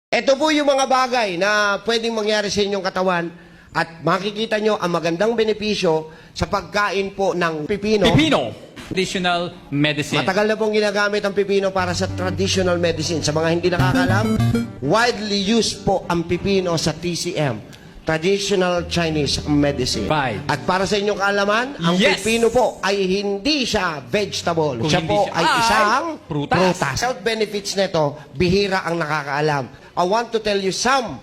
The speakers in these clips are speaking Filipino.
Ito po yung mga bagay na pwedeng mangyari sa inyong katawan at makikita nyo ang magandang benepisyo sa pagkain po ng pipino. Pipino, traditional medicine. Matagal na pong ginagamit ang pipino para sa traditional medicine. Sa mga hindi nakakalam, widely used po ang pipino sa TCM, Traditional Chinese Medicine. Right. At para sa inyong kaalaman, ang Yes. pipino po ay hindi siya vegetable. Kung Siya hindi po siya- ay ay isang prutas. Health benefits nito, bihira ang nakakaalam. I want to tell you some,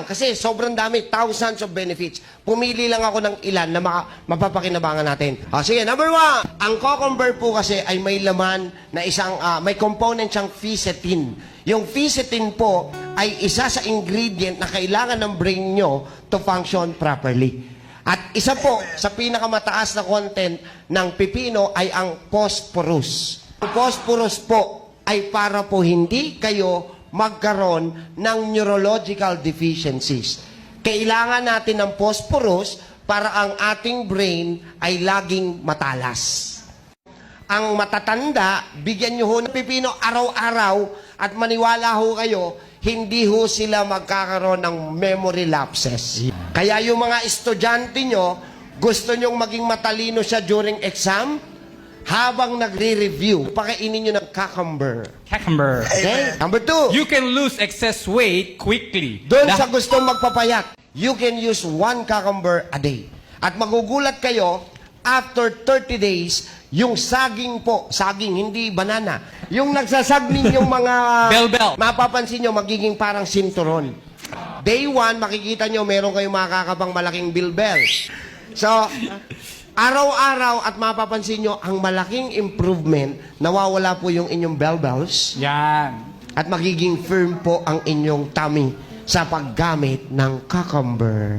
kasi sobrang dami, thousands of benefits. Pumili lang ako ng ilan na mapapakinabangan natin. Sige, number 1. Ang cucumber po kasi ay may laman na may component siyang fisetin. Yung fisetin po ay isa sa ingredient na kailangan ng brain nyo to function properly. At isa po sa pinakamataas na content ng pipino ay ang phosphorus. Ang phosphorus po ay para po hindi kayo magkaroon ng neurological deficiencies. Kailangan natin ng phosphorus para ang ating brain ay laging matalas. Ang matatanda, bigyan nyo ho ng pipino araw-araw at maniwala ho kayo, hindi ho sila magkakaroon ng memory lapses. Kaya yung mga estudyante nyo, gusto nyong maging matalino siya during exam, habang nagre-review, pakainin nyo ng cucumber. Cucumber. Okay? Number 2. You can lose excess weight quickly. Doon sa gustong magpapayat, you can use 1 cucumber a day. At magugulat kayo, after 30 days, yung saging po, saging, hindi banana, yung nagsasagning yung mga... Bell. Mapapansin nyo, magiging parang sinturon. Day 1, makikita nyo, meron kayong makakabang malaking bilbel. So, araw-araw at mapapansin nyo, ang malaking improvement, nawawala po yung inyong bells Yan. at magiging firm po ang inyong tummy sa paggamit ng cucumber.